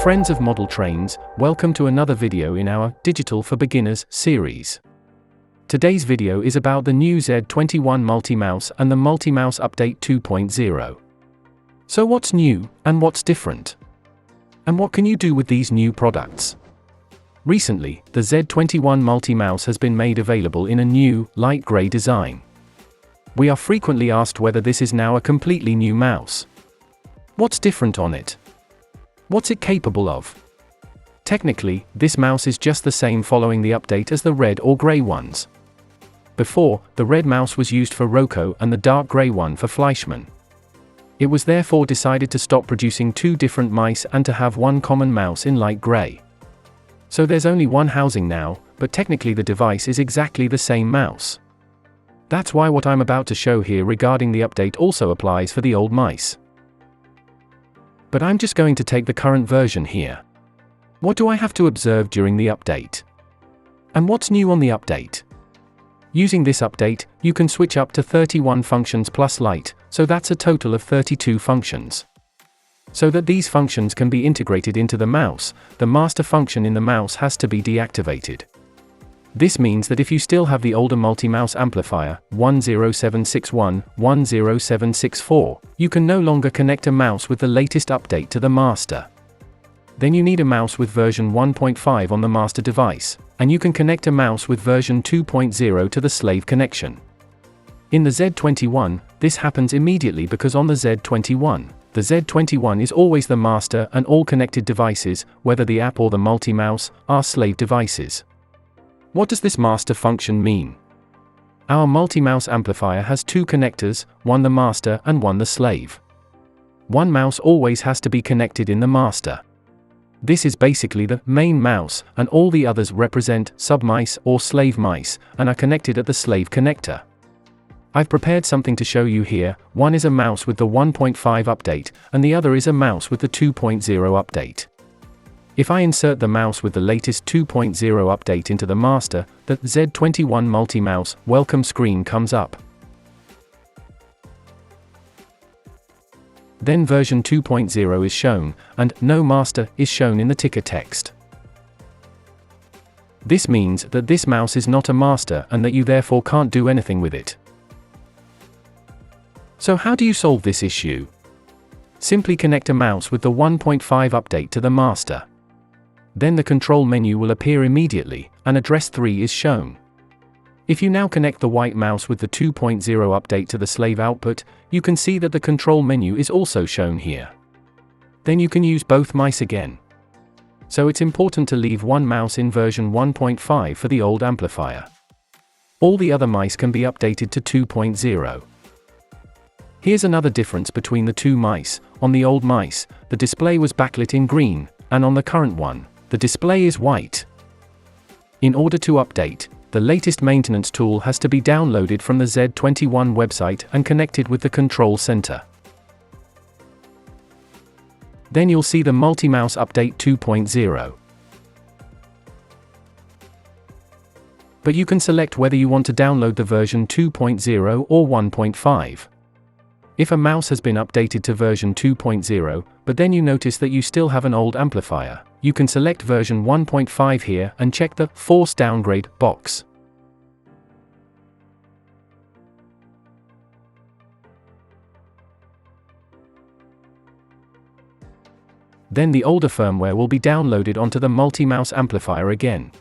Friends of model trains, welcome to another video in our Digital for Beginners series. Today's video is about the new Z21 multiMAUS and the multiMAUS update 2.0. So what's new, and what's different? And what can you do with these new products? Recently, the Z21 multiMAUS has been made available in a new, light gray design. We are frequently asked whether this is now a completely new mouse. What's different on it? What's it capable of? Technically, this mouse is just the same following the update as the red or gray ones. Before, the red mouse was used for ROCO and the dark gray one for Fleischmann. It was therefore decided to stop producing two different mice and to have one common mouse in light gray. So there's only one housing now, but technically the device is exactly the same mouse. That's why what I'm about to show here regarding the update also applies for the old mice. But I'm just going to take the current version here. What do I have to observe during the update? And what's new on the update? Using this update, you can switch up to 31 functions plus light, so that's a total of 32 functions. So that these functions can be integrated into the mouse, the master function in the mouse has to be deactivated. This means that if you still have the older multiMAUS amplifier, 10761, 10764, you can no longer connect a mouse with the latest update to the master. Then you need a mouse with version 1.5 on the master device, and you can connect a mouse with version 2.0 to the slave connection. In the Z21, this happens immediately because on the Z21 is always the master and all connected devices, whether the app or the multiMAUS, are slave devices. What does this master function mean? Our multiMAUS amplifier has two connectors, one the master and one the slave. One mouse always has to be connected in the master. This is basically the main mouse, and all the others represent sub-mice or slave mice, and are connected at the slave connector. I've prepared something to show you here. One is a mouse with the 1.5 update, and the other is a mouse with the 2.0 update. If I insert the mouse with the latest 2.0 update into the master, the Z21 multiMAUS welcome screen comes up. Then version 2.0 is shown, and no master is shown in the ticker text. This means that this mouse is not a master and that you therefore can't do anything with it. So how do you solve this issue? Simply connect a mouse with the 1.5 update to the master. Then the control menu will appear immediately, and address 3 is shown. If you now connect the white mouse with the 2.0 update to the slave output, you can see that the control menu is also shown here. Then you can use both mice again. So it's important to leave one mouse in version 1.5 for the old amplifier. All the other mice can be updated to 2.0. Here's another difference between the two mice. On the old mice, the display was backlit in green, and on the current one, the display is white. In order to update, the latest maintenance tool has to be downloaded from the Z21 website and connected with the control center. Then you'll see the multiMAUS update 2.0. But you can select whether you want to download the version 2.0 or 1.5. If a mouse has been updated to version 2.0, but then you notice that you still have an old amplifier, you can select version 1.5 here and check the Force Downgrade box. Then the older firmware will be downloaded onto the multiMAUS amplifier again.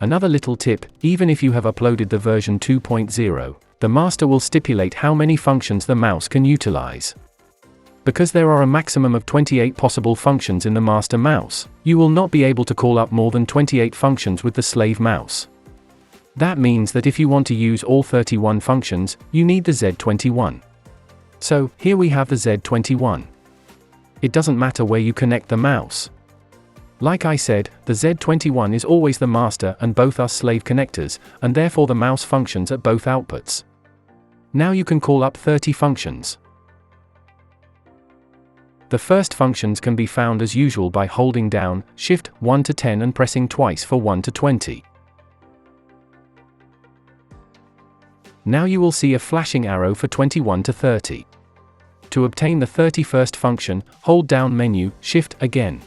Another little tip, even if you have uploaded the version 2.0, the master will stipulate how many functions the mouse can utilize. Because there are a maximum of 28 possible functions in the master mouse, you will not be able to call up more than 28 functions with the slave mouse. That means that if you want to use all 31 functions, you need the Z21. So, here we have the Z21. It doesn't matter where you connect the mouse. Like I said, the Z21 is always the master and both are slave connectors, and therefore the mouse functions at both outputs. Now you can call up 30 functions. The first functions can be found as usual by holding down Shift 1 to 10 and pressing twice for 1 to 20. Now you will see a flashing arrow for 21 to 30. To obtain the 31st function, hold down menu, Shift again.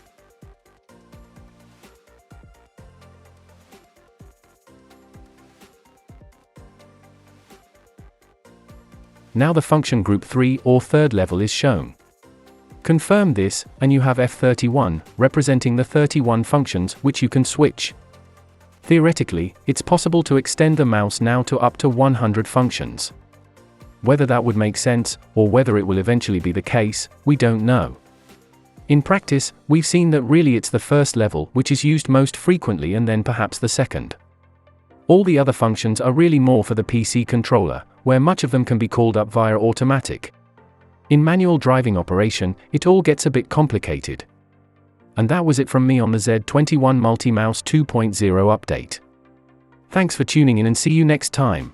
now the function group 3 or third level is shown. Confirm this, and you have F31, representing the 31 functions which you can switch. Theoretically, it's possible to extend the mouse now to up to 100 functions. Whether that would make sense, or whether it will eventually be the case, we don't know. In practice, we've seen that really it's the first level which is used most frequently and then perhaps the second. All the other functions are really more for the PC controller, where much of them can be called up via automatic. In manual driving operation, it all gets a bit complicated. And that was it from me on the Z21 multiMAUS 2.0 update. Thanks for tuning in and see you next time.